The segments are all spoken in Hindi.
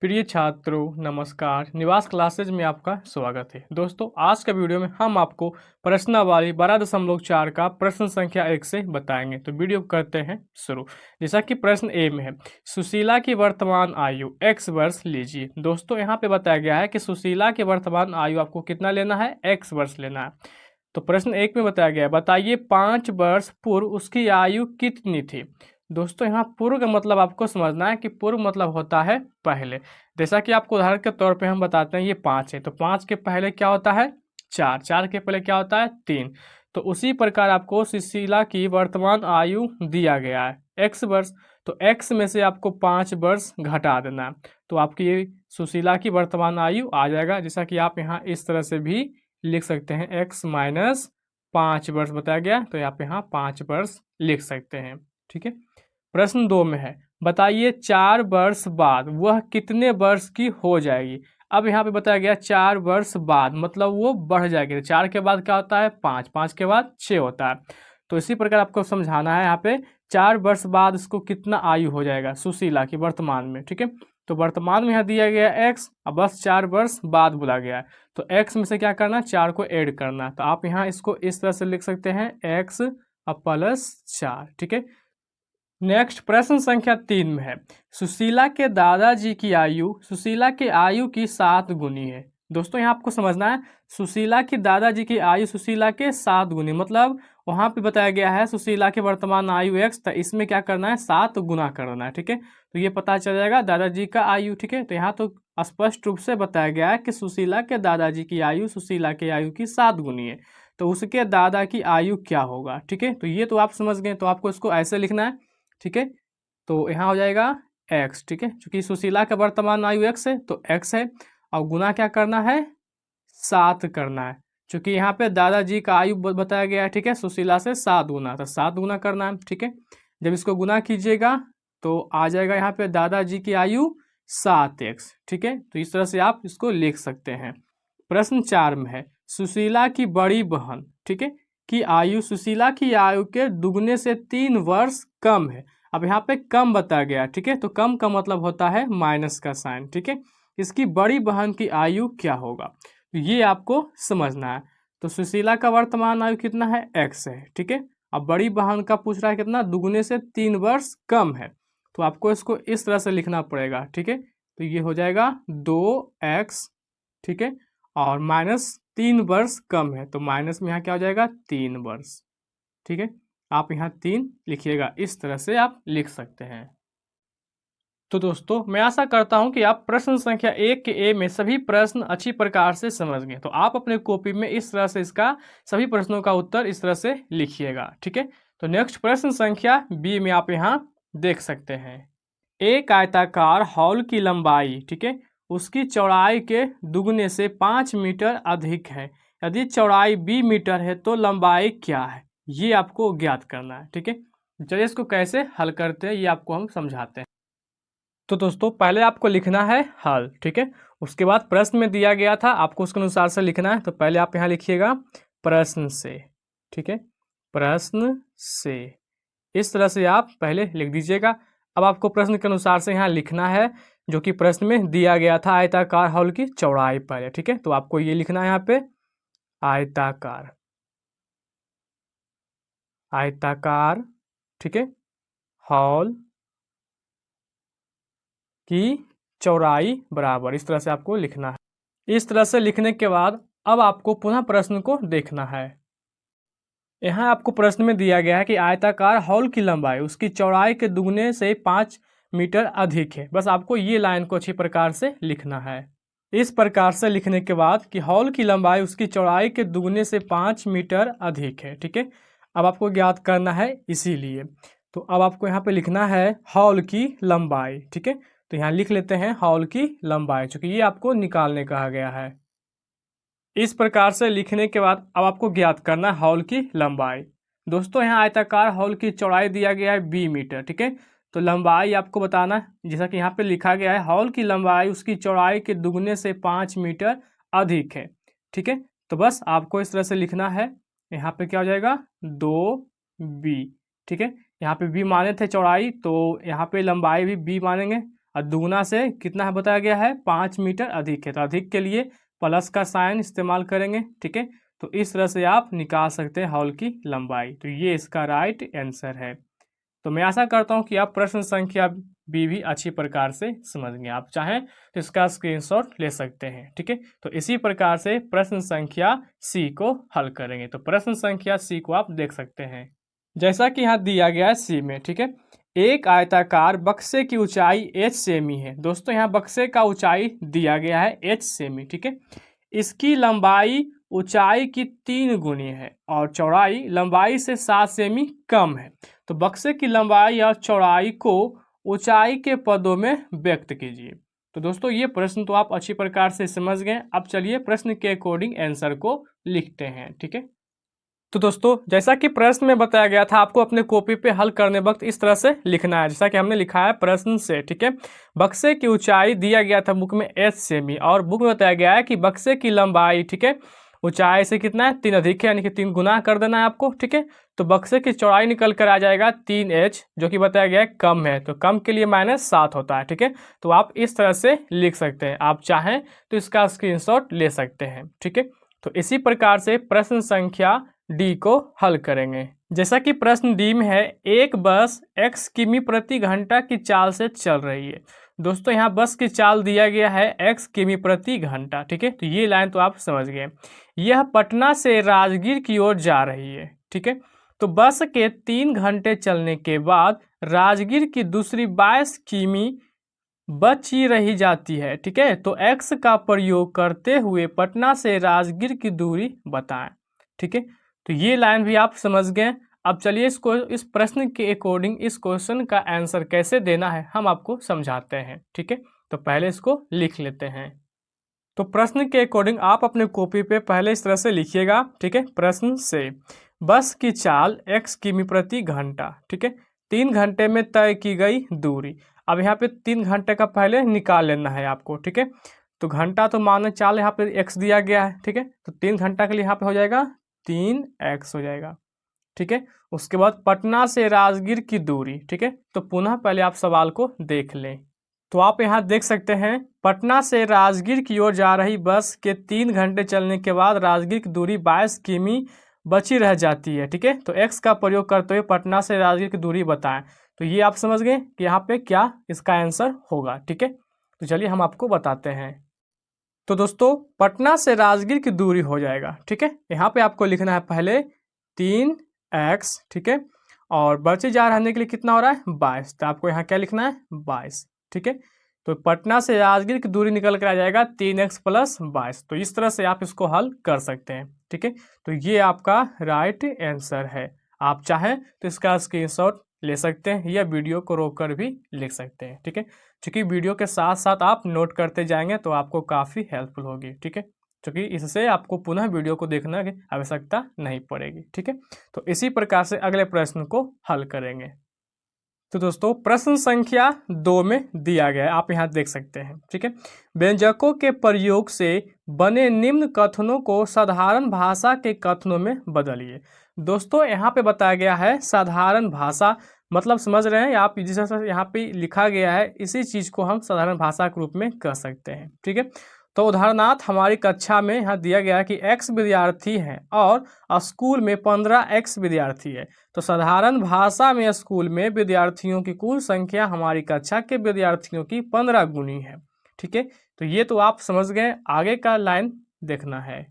प्रिय छात्रों नमस्कार। निवास क्लासेज में आपका स्वागत है। दोस्तों आज का वीडियो में हम आपको प्रश्नावली 12.4 का प्रश्न संख्या 1 से बताएंगे। तो वीडियो करते हैं शुरू। जैसा कि प्रश्न ए में है, सुशीला की वर्तमान आयु x वर्ष लीजिए। दोस्तों यहाँ पे बताया गया है कि सुशीला की वर्तमान आयु आपको कितना लेना है, x वर्ष लेना है। तो प्रश्न एक में बताया गया है, बताइए 5 वर्ष पूर्व उसकी आयु कितनी थी। दोस्तों यहाँ पूर्व का मतलब आपको समझना है कि पूर्व मतलब होता है पहले। जैसा कि आपको उदाहरण के तौर पे हम बताते हैं, ये 5 है तो 5 के पहले क्या होता है 4, 4 के पहले क्या होता है 3। तो उसी प्रकार आपको सुशीला की वर्तमान आयु दिया गया है x वर्ष। तो x में से आपको 5 वर्ष घटा देना है, तो आपकी ये सुशीला की वर्तमान आयु आ जाएगा। जैसा कि आप यहाँ इस तरह से भी लिख सकते हैं, x माइनस 5 वर्ष बताया गया, तो आप यहाँ 5 वर्ष लिख सकते हैं। ठीक है। प्रश्न 2 में है, बताइए 4 वर्ष बाद वह कितने वर्ष की हो जाएगी। अब यहाँ पे बताया गया 4 वर्ष बाद मतलब वो बढ़ जाएगी। 4 के बाद क्या होता है 5, 5 के बाद 6 होता है। तो इसी प्रकार आपको समझाना है यहाँ पे 4 वर्ष बाद इसको कितना आयु हो जाएगा सुशीला की वर्तमान में। ठीक है। तो वर्तमान में यहाँ दिया गया x, अब बस 4 वर्ष बाद बोला गया है, तो x में से क्या करना है 4 को ऐड करना है। तो आप यहाँ इसको इस तरह से लिख सकते हैं x प्लस 4। ठीक है। नेक्स्ट प्रश्न संख्या 3 में है, सुशीला के दादाजी की आयु सुशीला की आयु की 7 गुनी है। दोस्तों यहाँ आपको समझना है, सुशीला की दादाजी की आयु सुशीला के 7 गुनी, मतलब वहाँ पे बताया गया है सुशीला की वर्तमान आयु x, तो इसमें क्या करना है 7 गुना करना है। ठीक है। तो ये पता चल जाएगा दादाजी का आयु। ठीक है। तो यहाँ तो स्पष्ट रूप से बताया गया है कि सुशीला के दादाजी की आयु सुशीला की आयु की 7 गुनी है, तो उसके दादा की आयु क्या होगा। ठीक है। तो ये तो आप समझ गए, तो आपको इसको ऐसे लिखना है। ठीक है। तो यहाँ हो जाएगा x। ठीक है। चूंकि सुशीला का वर्तमान आयु x है तो x है, और गुना क्या करना है 7 करना है। चूंकि यहाँ पे दादाजी का आयु बताया गया है, ठीक है, सुशीला से 7 गुना, तो 7 गुना करना है। ठीक है। जब इसको गुना कीजिएगा तो आ जाएगा यहाँ पे दादाजी की आयु 7x। ठीक है। तो इस तरह से आप इसको लिख सकते हैं। प्रश्न 4 में है, सुशीला की बड़ी बहन, ठीक है, की आयु सुशीला की आयु के दुगने से 3 वर्ष कम है। अब यहाँ पे कम बताया गया। ठीक है। तो कम का मतलब होता है माइनस का साइन। ठीक है। इसकी बड़ी बहन की आयु क्या होगा, तो ये आपको समझना है। तो सुशीला का वर्तमान आयु कितना है x है। ठीक है। अब बड़ी बहन का पूछ रहा है कितना, दुगने से 3 वर्ष कम है, तो आपको इसको इस तरह से लिखना पड़ेगा। ठीक है। तो ये हो जाएगा 2x। ठीक है। और माइनस 3 वर्ष कम है, तो माइनस में यहाँ क्या हो जाएगा 3 वर्ष। ठीक है। आप यहाँ 3 लिखिएगा, इस तरह से आप लिख सकते हैं। तो दोस्तों मैं आशा करता हूं कि आप प्रश्न संख्या 1 के ए में सभी प्रश्न अच्छी प्रकार से समझ गए। तो आप अपने कॉपी में इस तरह से इसका सभी प्रश्नों का उत्तर इस तरह से लिखिएगा। ठीक है। तो नेक्स्ट प्रश्न संख्या बी में आप यहाँ देख सकते हैं, एक आयताकार हॉल की लंबाई, ठीक है, उसकी चौड़ाई के दुगने से 5 मीटर अधिक है। यदि चौड़ाई b मीटर है तो लंबाई क्या है, ये आपको ज्ञात करना है। ठीक है। चलिए इसको कैसे हल करते हैं ये आपको हम समझाते हैं। तो दोस्तों पहले आपको लिखना है हल। ठीक है। उसके बाद प्रश्न में दिया गया था, आपको उसके अनुसार से लिखना है। तो पहले आप यहाँ लिखिएगा प्रश्न से। ठीक है। प्रश्न से इस तरह से आप पहले लिख दीजिएगा। अब आपको प्रश्न के अनुसार से यहाँ लिखना है जो कि प्रश्न में दिया गया था, आयताकार हॉल की चौड़ाई पहले। ठीक है। तो आपको ये लिखना है यहाँ पे आयताकार, आयताकार, ठीक है, हॉल की चौड़ाई बराबर, इस तरह से आपको लिखना है। इस तरह से लिखने के बाद अब आपको पुनः प्रश्न को देखना है। यहाँ आपको प्रश्न में दिया गया है कि आयताकार हॉल की लंबाई उसकी चौड़ाई के दुगने से 5 मीटर अधिक है। बस आपको ये लाइन को अच्छी प्रकार से लिखना है। इस प्रकार से लिखने के बाद कि हॉल की लंबाई उसकी चौड़ाई के दुगने से 5 मीटर अधिक है। ठीक है। अब आपको ज्ञात करना है, इसीलिए तो अब आपको यहाँ पे लिखना है हॉल की लंबाई। ठीक है। तो यहाँ लिख लेते हैं हॉल की लंबाई, चूंकि ये आपको निकालने कहा गया है। इस प्रकार से लिखने के बाद अब आपको ज्ञात करना है हॉल की लंबाई। दोस्तों यहाँ आयताकार हॉल की चौड़ाई दिया गया है 20 मीटर। ठीक है। तो लंबाई आपको बताना है, जैसा कि यहाँ पे लिखा गया है हॉल की लंबाई उसकी चौड़ाई के दुगने से 5 मीटर अधिक है। ठीक है। तो बस आपको इस तरह से लिखना है। यहाँ पे क्या हो जाएगा 2b। ठीक है। यहाँ पे b माने थे चौड़ाई, तो यहाँ पे लंबाई भी b मानेंगे। और दुगुना से कितना है बताया गया है 5 मीटर अधिक है, तो अधिक के लिए प्लस का साइन इस्तेमाल करेंगे। ठीक है, तो इस तरह से आप निकाल सकते हैं हॉल की लंबाई। तो ये इसका राइट आंसर है। तो मैं आशा करता हूँ कि आप प्रश्न संख्या बी भी अच्छी प्रकार से समझ गए। आप चाहें तो इसका स्क्रीनशॉट ले सकते हैं। ठीक है, तो इसी प्रकार से प्रश्न संख्या सी को हल करेंगे। तो प्रश्न संख्या सी को आप देख सकते हैं जैसा कि यहाँ दिया गया है सी में। ठीक है, एक आयताकार बक्से की ऊंचाई h सेमी है। दोस्तों यहाँ बक्से का ऊंचाई दिया गया है h सेमी। ठीक है, इसकी लंबाई ऊंचाई की 3 गुनी है और चौड़ाई लंबाई से 7 सेमी कम है। तो बक्से की लंबाई और चौड़ाई को ऊंचाई के पदों में व्यक्त कीजिए। तो दोस्तों ये प्रश्न तो आप अच्छी प्रकार से समझ गए। अब चलिए प्रश्न के अकॉर्डिंग आंसर को लिखते हैं। ठीक है, तो दोस्तों जैसा कि प्रश्न में बताया गया था, आपको अपने कॉपी पे हल करने वक्त इस तरह से लिखना है जैसा कि हमने लिखा है प्रश्न से। ठीक है, बक्से की ऊंचाई दिया गया था बुक में h सेमी और बुक में बताया गया है कि बक्से की लंबाई, ठीक है, ऊंचाई से कितना है 3 अधिक है, यानी कि 3 गुना कर देना है आपको। ठीक है, तो बक्से की चौड़ाई निकल कर आ जाएगा 3h, जो कि बताया गया है कम है, तो कम के लिए -7 होता है। ठीक है, तो आप इस तरह से लिख सकते हैं। आप चाहें तो इसका स्क्रीनशॉट ले सकते हैं। ठीक है, तो इसी प्रकार से प्रश्न संख्या डी को हल करेंगे। जैसा कि प्रश्न डी में है, एक बस x किमी प्रति घंटा की चाल से चल रही है। दोस्तों यहाँ बस की चाल दिया गया है x किमी प्रति घंटा। ठीक है, तो ये लाइन तो आप समझ गए। यह पटना से राजगीर की ओर जा रही है। ठीक है, तो बस के 3 घंटे चलने के बाद राजगीर की दूसरी 22 किमी बची रही जाती है। ठीक है, तो x का प्रयोग करते हुए पटना से राजगीर की दूरी बताएं। ठीक है, तो ये लाइन भी आप समझ गए। अब चलिए इसको इस प्रश्न के अकॉर्डिंग इस क्वेश्चन का आंसर कैसे देना है हम आपको समझाते हैं। ठीक है, तो पहले इसको लिख लेते हैं। तो प्रश्न के अकॉर्डिंग आप अपने कॉपी पे पहले इस तरह से लिखिएगा। ठीक है, प्रश्न से बस की चाल x किमी प्रति घंटा, ठीक है, 3 घंटे में तय की गई दूरी। अब यहाँ पे 3 घंटे का पहले निकाल लेना है आपको। ठीक है, तो घंटा तो माने चाल यहाँ पे x दिया गया है। ठीक है, तो 3 घंटा के लिए यहाँ पे हो जाएगा 3x हो जाएगा। ठीक है, उसके बाद पटना से राजगीर की दूरी। ठीक है, तो पुनः पहले आप सवाल को देख लें। तो आप यहाँ देख सकते हैं पटना से राजगीर की ओर जा रही बस के 3 घंटे चलने के बाद राजगीर की दूरी 22 किमी बची रह जाती है। ठीक है, तो x का प्रयोग करते हुए पटना से राजगीर की दूरी बताएं। तो ये आप समझ गए कि यहाँ पे क्या इसका आंसर होगा। ठीक है, तो चलिए हम आपको बताते हैं। तो दोस्तों पटना से राजगीर की दूरी हो जाएगा। ठीक है, यहाँ पे आपको लिखना है पहले 3x। ठीक है, और बचे जा रहने के लिए कितना हो रहा है 22, तो आपको यहाँ क्या लिखना है 22। ठीक है, तो पटना से राजगीर की दूरी निकल कर आ जाएगा 3x + 22। तो इस तरह से आप इसको हल कर सकते हैं। ठीक है, तो ये आपका राइट आंसर है। आप चाहें तो इसका स्क्रीनशॉट ले सकते हैं या वीडियो को रोक कर भी लिख सकते हैं। ठीक है, क्योंकि वीडियो के साथ साथ आप नोट करते जाएंगे तो आपको काफ़ी हेल्पफुल होगी। ठीक है, क्योंकि इससे आपको पुनः वीडियो को देखने की आवश्यकता नहीं पड़ेगी। ठीक है, तो इसी प्रकार से अगले प्रश्न को हल करेंगे। तो दोस्तों प्रश्न संख्या 2 में दिया गया है, आप यहाँ देख सकते हैं। ठीक है, व्यंजकों के प्रयोग से बने निम्न कथनों को साधारण भाषा के कथनों में बदलिए। दोस्तों यहाँ पे बताया गया है साधारण भाषा, मतलब समझ रहे हैं आप, जिस यहाँ पे लिखा गया है इसी चीज़ को हम साधारण भाषा के रूप में कह सकते हैं। ठीक है, तो उदाहरणार्थ हमारी कक्षा में यहाँ दिया गया है कि x विद्यार्थी हैं और स्कूल में 15x विद्यार्थी है। तो साधारण भाषा में स्कूल में विद्यार्थियों की कुल संख्या हमारी कक्षा के विद्यार्थियों की 15 गुनी है। ठीक है, तो ये तो आप समझ गए। आगे का लाइन देखना है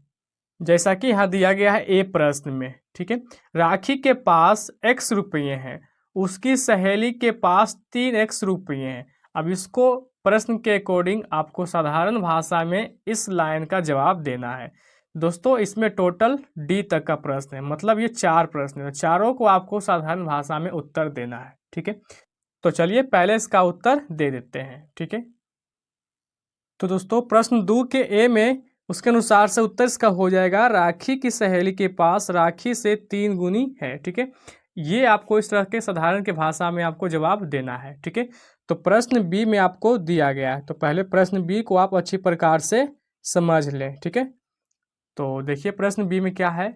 जैसा कि यहाँ दिया गया है ए प्रश्न में। ठीक है, राखी के पास x रुपये हैं, उसकी सहेली के पास 3x रुपये हैं। अब इसको प्रश्न के अकॉर्डिंग आपको साधारण भाषा में इस लाइन का जवाब देना है। दोस्तों इसमें टोटल डी तक का प्रश्न है, मतलब ये 4 प्रश्न है, चारों को आपको साधारण भाषा में उत्तर देना है। ठीक है, तो चलिए पहले इसका उत्तर दे देते हैं। ठीक है, तो दोस्तों प्रश्न 2 के ए में उसके अनुसार से उत्तर इसका हो जाएगा राखी की सहेली के पास राखी से 3 गुनी है। ठीक है, ये आपको इस तरह के साधारण के भाषा में आपको जवाब देना है। ठीक है, तो प्रश्न बी में आपको दिया गया है, तो पहले प्रश्न बी को आप अच्छी प्रकार से समझ लें। ठीक है, तो देखिए प्रश्न बी में क्या है।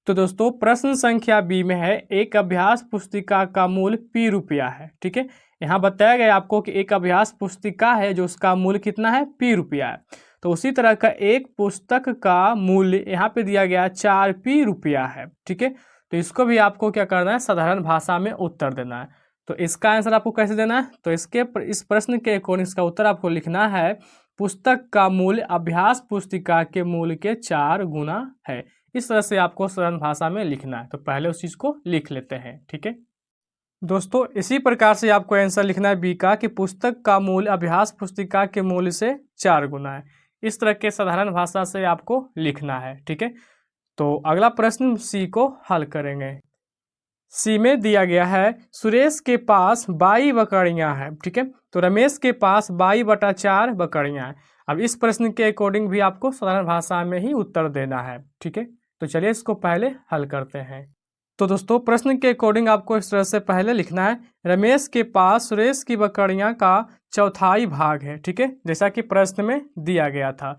तो दोस्तों प्रश्न संख्या बी में है, एक अभ्यास पुस्तिका का मूल्य ₹P है। ठीक है, यहाँ बताया गया आपको कि एक अभ्यास पुस्तिका है जो उसका मूल्य कितना है, ₹P है। तो उसी तरह का एक पुस्तक का मूल्य यहाँ पे दिया गया ₹4P है। ठीक है, तो इसको भी आपको क्या करना है, साधारण भाषा में उत्तर देना है। तो इसका आंसर आपको कैसे देना है, तो इस प्रश्न के अकॉर्डिंग इसका उत्तर आपको लिखना है, पुस्तक का मूल्य अभ्यास पुस्तिका के मूल्य के 4 गुना है। इस तरह से आपको सरल भाषा में लिखना है। तो पहले उस चीज़ को लिख लेते हैं। ठीक है दोस्तों, इसी प्रकार से आपको आंसर लिखना है बी का, कि पुस्तक का मूल्य अभ्यास पुस्तिका के मूल्य से 4 गुना है। इस तरह के साधारण भाषा से आपको लिखना है। ठीक है, तो अगला प्रश्न सी को हल करेंगे। सी में दिया गया है, सुरेश के पास 22 बकरियां हैं। ठीक है, तो रमेश के पास 22/4 बकरियां हैं। अब इस प्रश्न के अकॉर्डिंग भी आपको साधारण भाषा में ही उत्तर देना है। ठीक है, तो चलिए इसको पहले हल करते हैं। तो दोस्तों प्रश्न के अकॉर्डिंग आपको इस तरह से पहले लिखना है, रमेश के पास सुरेश की बकरियां का चौथाई भाग है। ठीक है, जैसा कि प्रश्न में दिया गया था।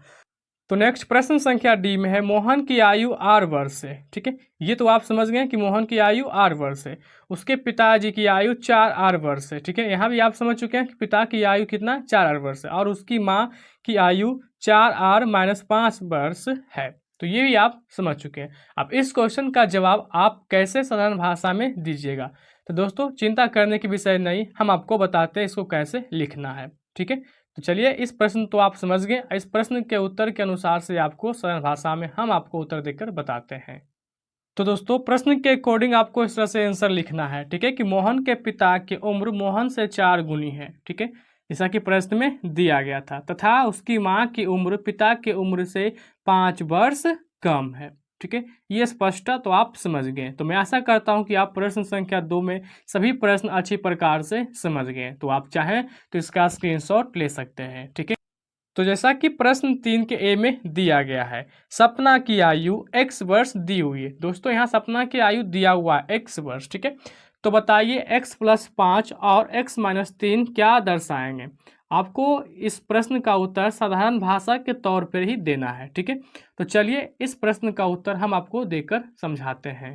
तो नेक्स्ट प्रश्न संख्या डी में है, मोहन की आयु 8 वर्ष है। ठीक है, ये तो आप समझ गए कि मोहन की आयु 8 वर्ष है। उसके पिताजी की आयु 4 वर्ष है। ठीक है, यहाँ भी आप समझ चुके हैं कि पिता की आयु कितना 4 वर्ष है, और उसकी माँ की आयु 4R-5 वर्ष है। तो ये भी आप समझ चुके हैं। अब इस क्वेश्चन का जवाब आप कैसे साधारण भाषा में दीजिएगा। तो दोस्तों चिंता करने की विषय नहीं, हम आपको बताते हैं इसको कैसे लिखना है। ठीक है, तो चलिए इस प्रश्न तो आप समझ गए। इस प्रश्न के उत्तर के अनुसार से आपको सरल भाषा में हम आपको उत्तर देकर बताते हैं। तो दोस्तों प्रश्न के अकॉर्डिंग आपको इस तरह से आंसर लिखना है। ठीक है, कि मोहन के पिता की उम्र मोहन से 4 गुनी है। ठीक है, जैसा कि प्रश्न में दिया गया था, तथा उसकी माँ की उम्र पिता की उम्र से 5 वर्ष कम है। ठीक है, ये स्पष्टता तो आप समझ गए। तो मैं आशा करता हूं कि आप प्रश्न संख्या 2 में सभी प्रश्न अच्छी प्रकार से समझ गए। तो आप चाहें तो इसका स्क्रीनशॉट ले सकते हैं। ठीक है, तो जैसा कि प्रश्न 3 के ए में दिया गया है, सपना की आयु x वर्ष दी हुई है। दोस्तों यहाँ सपना की आयु दिया हुआ है x वर्ष। ठीक है, तो बताइए x + 5 और x - 3 क्या दर्शाएंगे। आपको इस प्रश्न का उत्तर साधारण भाषा के तौर पर ही देना है। ठीक है, तो चलिए इस प्रश्न का उत्तर हम आपको देकर समझाते हैं।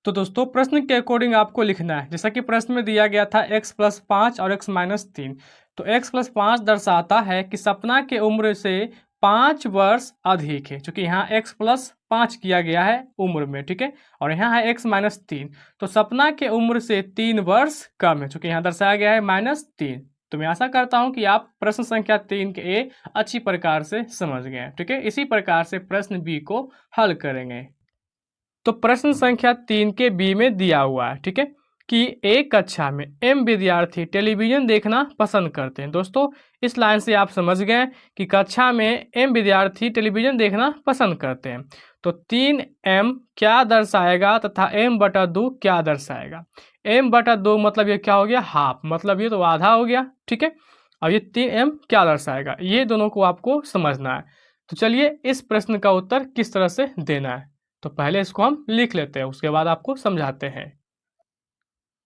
तो दोस्तों प्रश्न के अकॉर्डिंग आपको लिखना है, जैसा कि प्रश्न में दिया गया था x + 5 और x - 3। तो x + 5 दर्शाता है कि सपना के उम्र से 5 वर्ष अधिक है, क्योंकि यहाँ x + 5 किया गया है उम्र में। ठीक है, और यहाँ है x - 3, तो सपना के उम्र से 3 वर्ष कम है, क्योंकि यहाँ दर्शाया गया है -3। तो मैं आशा करता हूँ कि आप प्रश्न संख्या 3 के ए अच्छी प्रकार से समझ गए। ठीक है, इसी प्रकार से प्रश्न बी को हल करेंगे। तो प्रश्न संख्या 3 के बी में दिया हुआ है, ठीक है, कि एक कक्षा में m विद्यार्थी टेलीविजन देखना पसंद करते हैं। दोस्तों इस लाइन से आप समझ गए कि कक्षा में m विद्यार्थी टेलीविजन देखना पसंद करते हैं। तो 3m क्या दर्शाएगा तथा m/2 क्या दर्शाएगा। m/2 मतलब ये क्या हो गया, हाफ, मतलब ये तो आधा हो गया। ठीक है, और ये 3m क्या दर्शाएगा, ये दोनों को आपको समझना है। तो चलिए इस प्रश्न का उत्तर किस तरह से देना है, तो पहले इसको हम लिख लेते हैं, उसके बाद आपको समझाते हैं।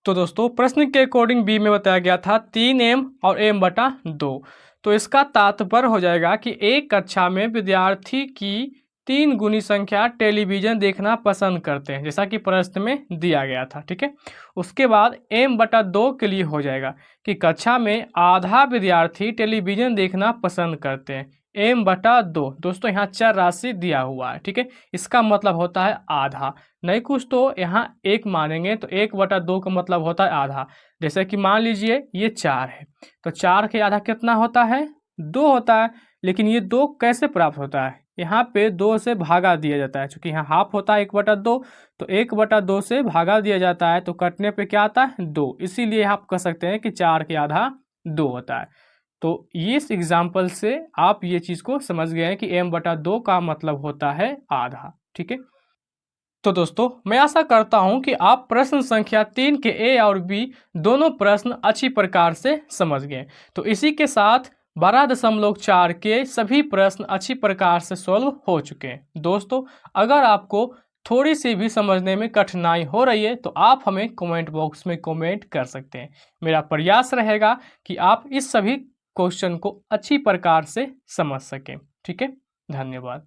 तो दोस्तों प्रश्न के अकॉर्डिंग बी में बताया गया था 3m और m/2। तो इसका तात्पर्य हो जाएगा कि एक कक्षा में विद्यार्थी की 3 गुनी संख्या टेलीविजन देखना पसंद करते हैं, जैसा कि प्रश्न में दिया गया था। ठीक है, उसके बाद m/2 के लिए हो जाएगा कि कक्षा में आधा विद्यार्थी टेलीविजन देखना पसंद करते हैं। m/2 दोस्तों यहाँ चर राशि दिया हुआ है। ठीक है, इसका मतलब होता है आधा, नहीं कुछ तो यहाँ 1 मानेंगे, तो 1/2 का मतलब होता है आधा। जैसे कि मान लीजिए ये 4 है, तो 4 के आधा कितना होता है, 2 होता है। लेकिन ये 2 कैसे प्राप्त होता है, यहाँ पे 2 से भागा दिया जाता है, क्योंकि यहाँ हाफ होता है 1/2, तो 1/2 से भागा दिया जाता है, तो कटने पे क्या आता है 2। इसीलिए आप कह सकते हैं कि 4 के आधा 2 होता है। तो इस एग्जाम्पल से आप ये चीज़ को समझ गए हैं कि m/2 का मतलब होता है आधा। ठीक है, तो दोस्तों मैं आशा करता हूं कि आप प्रश्न संख्या 3 के ए और बी दोनों प्रश्न अच्छी प्रकार से समझ गए। तो इसी के साथ 12.4 के सभी प्रश्न अच्छी प्रकार से सॉल्व हो चुके हैं। दोस्तों अगर आपको थोड़ी सी भी समझने में कठिनाई हो रही है तो आप हमें कमेंट बॉक्स में कमेंट कर सकते हैं। मेरा प्रयास रहेगा कि आप इस सभी क्वेश्चन को अच्छी प्रकार से समझ सकें। ठीक है, धन्यवाद।